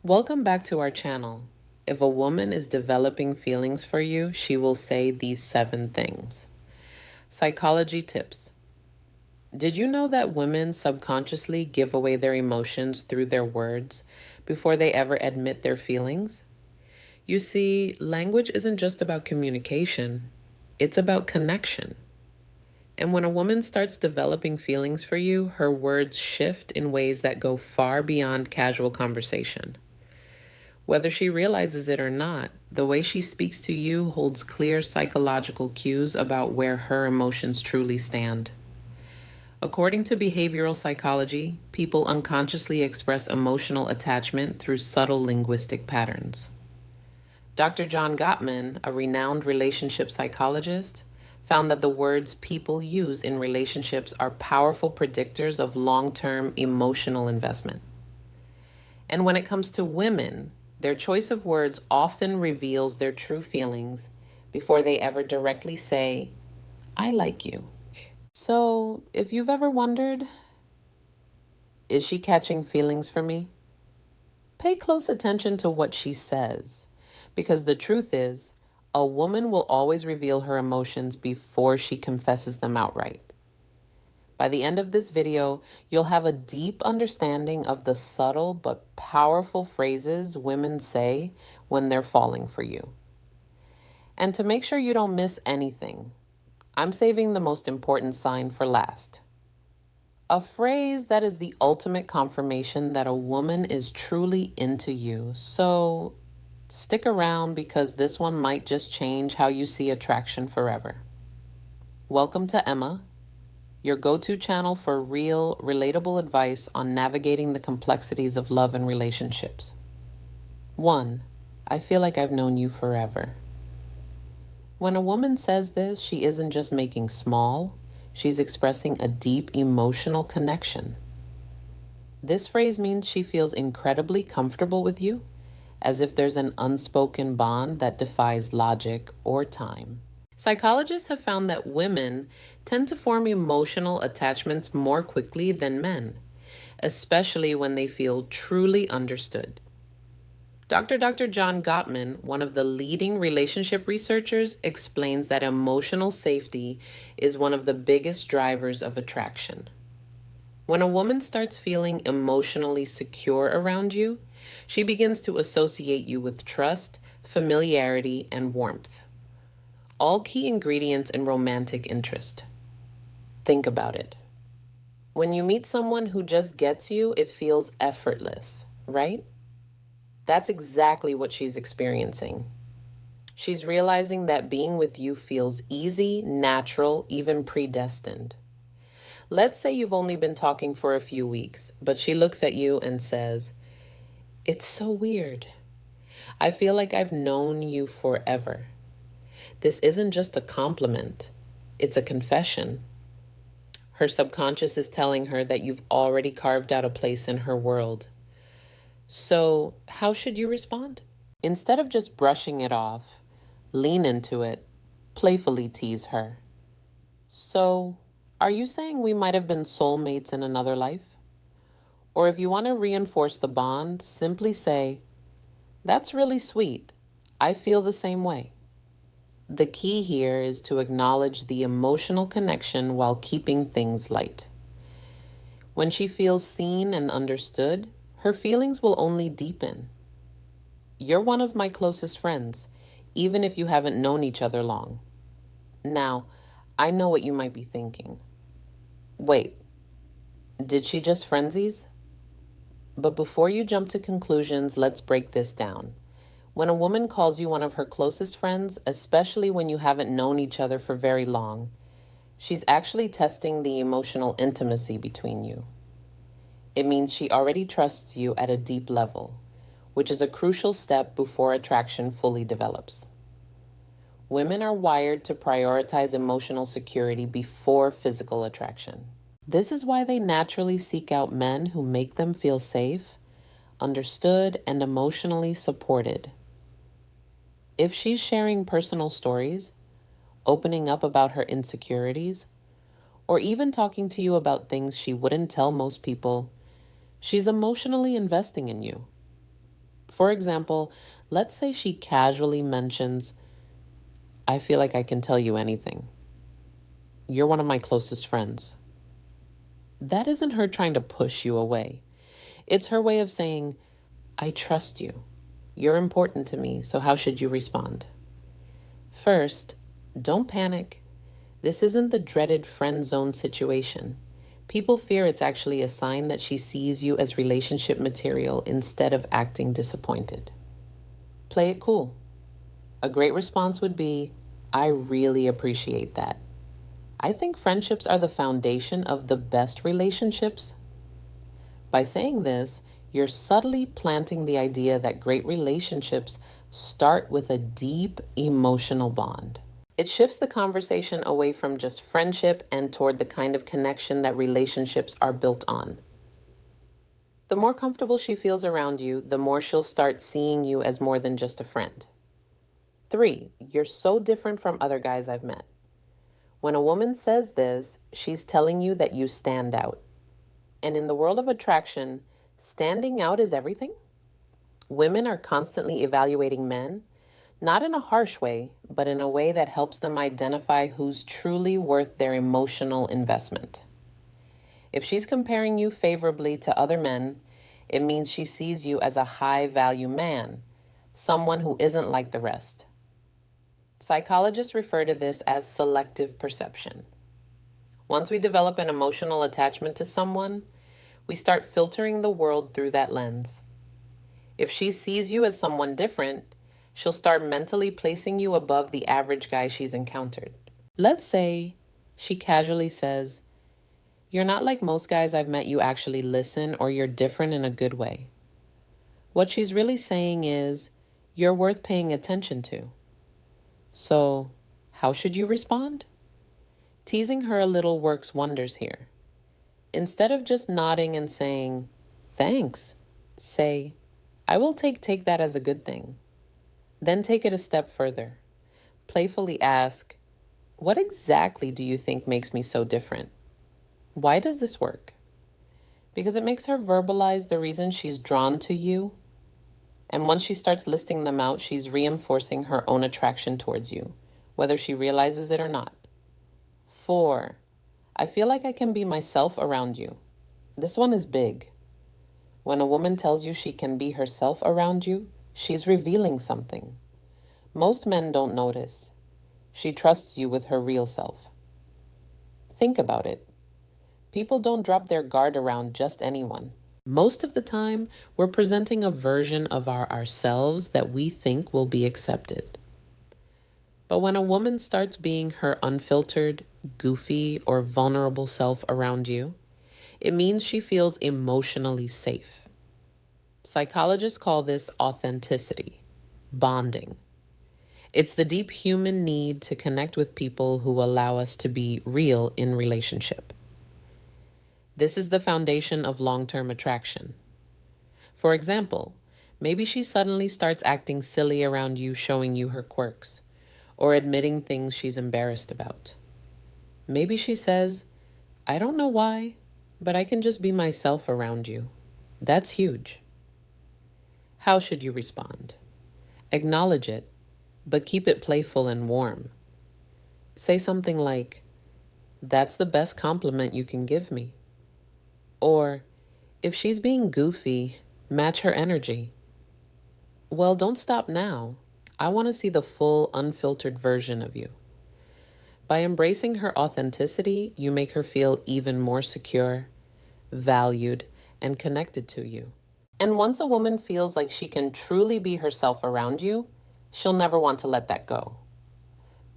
Welcome back to our channel. If a woman is developing feelings for you, she will say these 7 things. Psychology tips. Did you know that women subconsciously give away their emotions through their words before they ever admit their feelings? You see, language isn't just about communication, it's about connection. And when a woman starts developing feelings for you, her words shift in ways that go far beyond casual conversation. Whether she realizes it or not, the way she speaks to you holds clear psychological cues about where her emotions truly stand. According to behavioral psychology, people unconsciously express emotional attachment through subtle linguistic patterns. Dr. John Gottman, a renowned relationship psychologist, found that the words people use in relationships are powerful predictors of long-term emotional investment. And when it comes to women, their choice of words often reveals their true feelings before they ever directly say, "I like you." So, if you've ever wondered, is she catching feelings for me? Pay close attention to what she says, because the truth is, a woman will always reveal her emotions before she confesses them outright. By the end of this video, you'll have a deep understanding of the subtle but powerful phrases women say when they're falling for you. And to make sure you don't miss anything, I'm saving the most important sign for last. A phrase that is the ultimate confirmation that a woman is truly into you. So stick around because this one might just change how you see attraction forever. Welcome to Emma, your go-to channel for real, relatable advice on navigating the complexities of love and relationships. 1. I feel like I've known you forever. When a woman says this, she isn't just making small, she's expressing a deep emotional connection. This phrase means she feels incredibly comfortable with you, as if there's an unspoken bond that defies logic or time. Psychologists have found that women tend to form emotional attachments more quickly than men, especially when they feel truly understood. Dr. John Gottman, one of the leading relationship researchers, explains that emotional safety is one of the biggest drivers of attraction. When a woman starts feeling emotionally secure around you, she begins to associate you with trust, familiarity, and warmth. All key ingredients in romantic interest. Think about it. When you meet someone who just gets you, it feels effortless, right? That's exactly what she's experiencing. She's realizing that being with you feels easy, natural, even predestined. Let's say you've only been talking for a few weeks, but she looks at you and says, "It's so weird. I feel like I've known you forever." This isn't just a compliment, it's a confession. Her subconscious is telling her that you've already carved out a place in her world. So, how should you respond? Instead of just brushing it off, lean into it, playfully tease her. "So, are you saying we might have been soulmates in another life?" Or if you want to reinforce the bond, simply say, "That's really sweet. I feel the same way." The key here is to acknowledge the emotional connection while keeping things light. When she feels seen and understood, her feelings will only deepen. "You're one of my closest friends, even if you haven't known each other long." Now, I know what you might be thinking. Wait, did she just frenzies? But before you jump to conclusions, let's break this down. When a woman calls you one of her closest friends, especially when you haven't known each other for very long, she's actually testing the emotional intimacy between you. It means she already trusts you at a deep level, which is a crucial step before attraction fully develops. Women are wired to prioritize emotional security before physical attraction. This is why they naturally seek out men who make them feel safe, understood, and emotionally supported. If she's sharing personal stories, opening up about her insecurities, or even talking to you about things she wouldn't tell most people, she's emotionally investing in you. For example, let's say she casually mentions, I feel like I can tell you anything. You're one of my closest friends. That isn't her trying to push you away. It's her way of saying, I trust you. You're important to me, so how should you respond? First, don't panic. This isn't the dreaded friend zone situation. People fear it's actually a sign that she sees you as relationship material instead of acting disappointed. Play it cool. A great response would be, I really appreciate that. I think friendships are the foundation of the best relationships. By saying this, you're subtly planting the idea that great relationships start with a deep emotional bond. It shifts the conversation away from just friendship and toward the kind of connection that relationships are built on. The more comfortable she feels around you, the more she'll start seeing you as more than just a friend. 3, you're so different from other guys I've met. When a woman says this, she's telling you that you stand out. And in the world of attraction, standing out is everything. Women are constantly evaluating men, not in a harsh way, but in a way that helps them identify who's truly worth their emotional investment. If she's comparing you favorably to other men, it means she sees you as a high-value man, someone who isn't like the rest. Psychologists refer to this as selective perception. Once we develop an emotional attachment to someone, we start filtering the world through that lens. If she sees you as someone different, she'll start mentally placing you above the average guy she's encountered. Let's say she casually says, you're not like most guys I've met you actually listen, or you're different in a good way. What she's really saying is, you're worth paying attention to. So, how should you respond? Teasing her a little works wonders here. Instead of just nodding and saying, thanks, say, I will take that as a good thing. Then take it a step further. Playfully ask, what exactly do you think makes me so different? Why does this work? Because it makes her verbalize the reason she's drawn to you. And once she starts listing them out, she's reinforcing her own attraction towards you, whether she realizes it or not. 4, I feel like I can be myself around you. This one is big. When a woman tells you she can be herself around you, she's revealing something. Most men don't notice. She trusts you with her real self. Think about it. People don't drop their guard around just anyone. Most of the time, we're presenting a version of ourselves that we think will be accepted. But when a woman starts being her unfiltered, goofy, or vulnerable self around you, it means she feels emotionally safe. Psychologists call this authenticity, bonding. It's the deep human need to connect with people who allow us to be real in relationship. This is the foundation of long-term attraction. For example, maybe she suddenly starts acting silly around you, showing you her quirks, or admitting things she's embarrassed about. Maybe she says, I don't know why, but I can just be myself around you. That's huge. How should you respond? Acknowledge it, but keep it playful and warm. Say something like, that's the best compliment you can give me. Or, if she's being goofy, match her energy. Well, don't stop now. I want to see the full, unfiltered version of you. By embracing her authenticity, you make her feel even more secure, valued, and connected to you. And once a woman feels like she can truly be herself around you, she'll never want to let that go.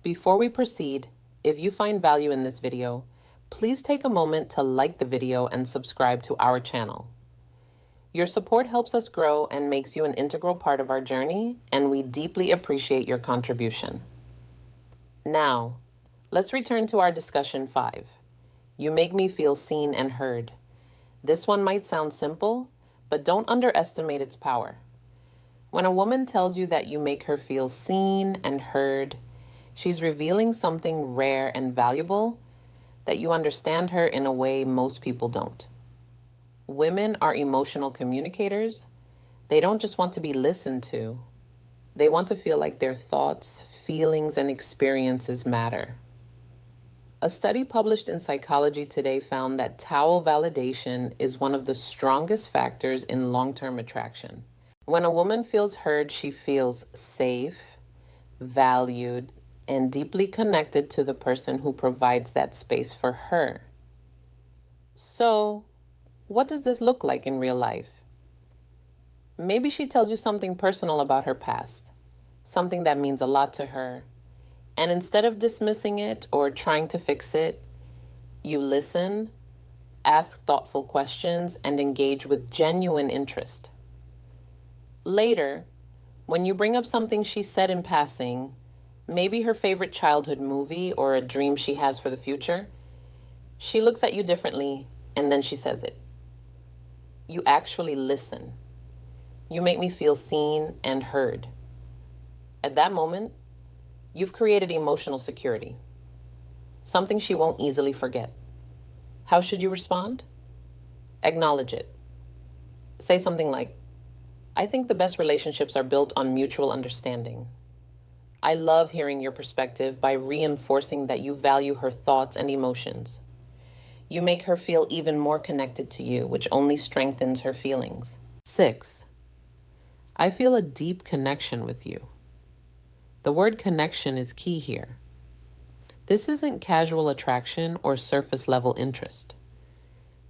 Before we proceed, if you find value in this video, please take a moment to like the video and subscribe to our channel. Your support helps us grow and makes you an integral part of our journey, and we deeply appreciate your contribution. Now, let's return to our discussion 5. You make me feel seen and heard. This one might sound simple, but don't underestimate its power. When a woman tells you that you make her feel seen and heard, she's revealing something rare and valuable, that you understand her in a way most people don't. Women are emotional communicators. They don't just want to be listened to. They want to feel like their thoughts, feelings, and experiences matter. A study published in Psychology Today found that towel validation is one of the strongest factors in long-term attraction. When a woman feels heard, she feels safe, valued, and deeply connected to the person who provides that space for her. So, what does this look like in real life? Maybe she tells you something personal about her past, something that means a lot to her, and instead of dismissing it or trying to fix it, you listen, ask thoughtful questions, and engage with genuine interest. Later, when you bring up something she said in passing, maybe her favorite childhood movie or a dream she has for the future, she looks at you differently and then she says it. You actually listen. You make me feel seen and heard. At that moment, you've created emotional security, something she won't easily forget. How should you respond? Acknowledge it. Say something like, I think the best relationships are built on mutual understanding. I love hearing your perspective by reinforcing that you value her thoughts and emotions. You make her feel even more connected to you, which only strengthens her feelings. 6. I feel a deep connection with you. The word connection is key here. This isn't casual attraction or surface level interest.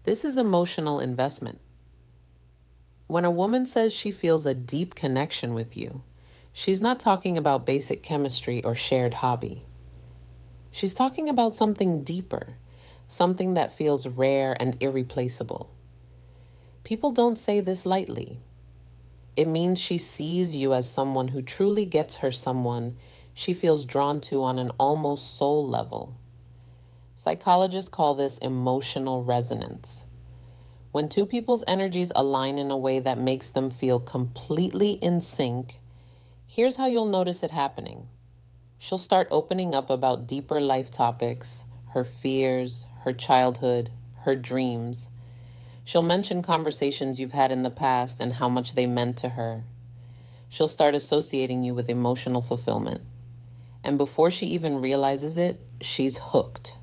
This is emotional investment. When a woman says she feels a deep connection with you, she's not talking about basic chemistry or shared hobby. She's talking about something deeper, something that feels rare and irreplaceable. People don't say this lightly. It means she sees you as someone who truly gets her, someone she feels drawn to on an almost soul level. Psychologists call this emotional resonance. When two people's energies align in a way that makes them feel completely in sync, here's how you'll notice it happening. She'll start opening up about deeper life topics, her fears, her childhood, her dreams. She'll mention conversations you've had in the past and how much they meant to her. She'll start associating you with emotional fulfillment. And before she even realizes it, she's hooked.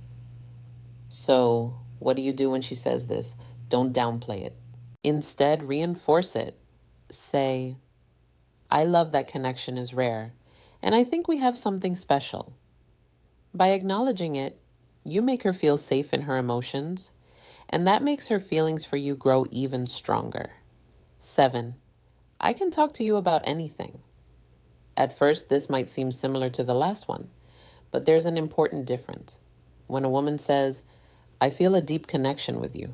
So, what do you do when she says this? Don't downplay it. Instead, reinforce it. Say, I love that connection is rare, and I think we have something special. By acknowledging it, you make her feel safe in her emotions, and that makes her feelings for you grow even stronger. 7. I can talk to you about anything. At first, this might seem similar to the last one, but there's an important difference. When a woman says, I feel a deep connection with you,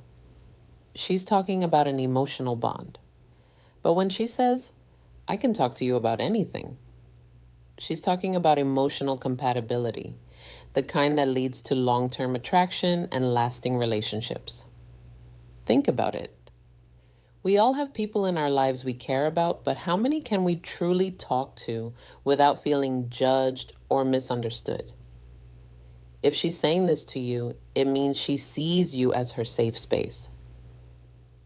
she's talking about an emotional bond. But when she says, I can talk to you about anything, she's talking about emotional compatibility, the kind that leads to long-term attraction and lasting relationships. Think about it. We all have people in our lives we care about, but how many can we truly talk to without feeling judged or misunderstood? If she's saying this to you, it means she sees you as her safe space.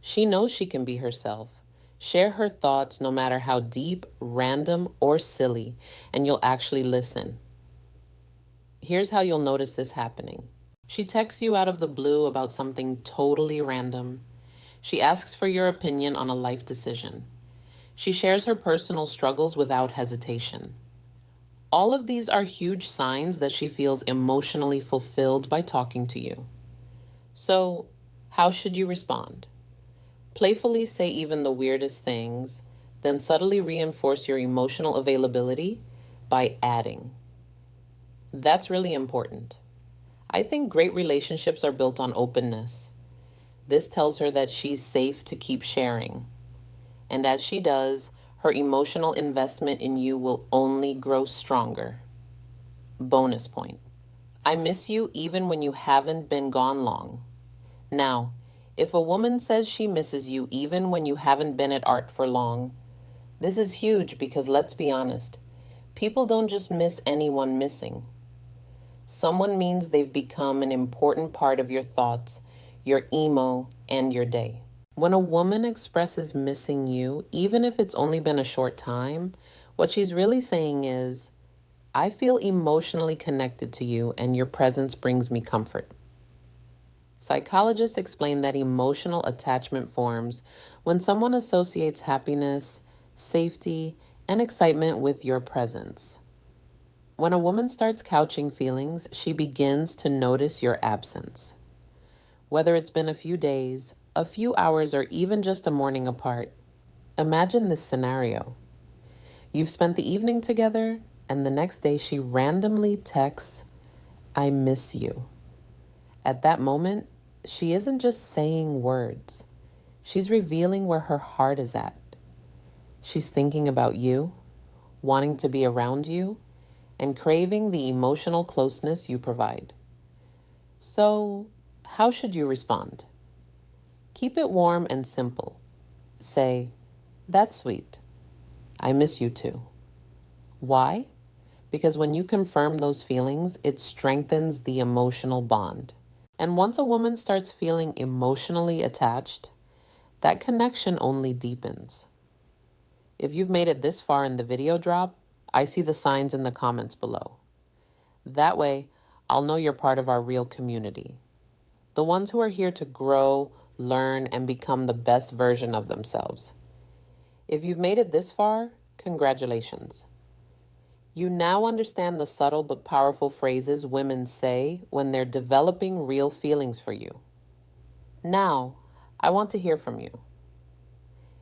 She knows she can be herself, share her thoughts no matter how deep, random, or silly, and you'll actually listen. Here's how you'll notice this happening. She texts you out of the blue about something totally random. She asks for your opinion on a life decision. She shares her personal struggles without hesitation. All of these are huge signs that she feels emotionally fulfilled by talking to you. So, how should you respond? Playfully say even the weirdest things, then subtly reinforce your emotional availability by adding. That's really important. I think great relationships are built on openness. This tells her that she's safe to keep sharing. And as she does, her emotional investment in you will only grow stronger. Bonus point. I miss you even when you haven't been gone long. Now, if a woman says she misses you even when you haven't been at art for long, this is huge because let's be honest, people don't just miss anyone missing. Someone means they've become an important part of your thoughts, your emo, and your day. When a woman expresses missing you, even if it's only been a short time, what she's really saying is, I feel emotionally connected to you and your presence brings me comfort. Psychologists explain that emotional attachment forms when someone associates happiness, safety, and excitement with your presence. When a woman starts couching feelings, she begins to notice your absence. Whether it's been a few days, a few hours, or even just a morning apart, imagine this scenario. You've spent the evening together, and the next day she randomly texts, I miss you. At that moment, she isn't just saying words. She's revealing where her heart is at. She's thinking about you, wanting to be around you, and craving the emotional closeness you provide. So, how should you respond? Keep it warm and simple. Say, that's sweet. I miss you too. Why? Because when you confirm those feelings, it strengthens the emotional bond. And once a woman starts feeling emotionally attached, that connection only deepens. If you've made it this far in the video drop, I see the signs in the comments below. That way, I'll know you're part of our real community. The ones who are here to grow, learn, and become the best version of themselves. If you've made it this far, congratulations. You now understand the subtle but powerful phrases women say when they're developing real feelings for you. Now, I want to hear from you.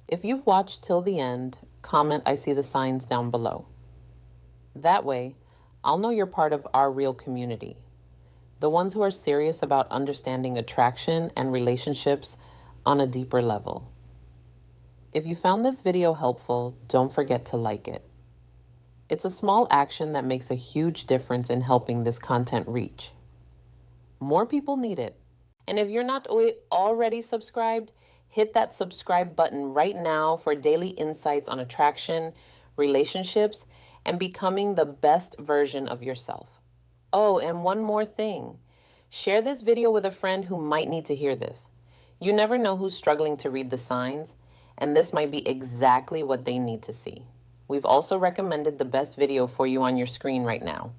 If you've watched till the end, comment I see the signs down below. That way, I'll know you're part of our real community. The ones who are serious about understanding attraction and relationships on a deeper level. If you found this video helpful, don't forget to like it. It's a small action that makes a huge difference in helping this content reach. More people need it. And if you're not already subscribed, hit that subscribe button right now for daily insights on attraction, relationships, and becoming the best version of yourself. Oh, and one more thing. Share this video with a friend who might need to hear this. You never know who's struggling to read the signs, and this might be exactly what they need to see. We've also recommended the best video for you on your screen right now.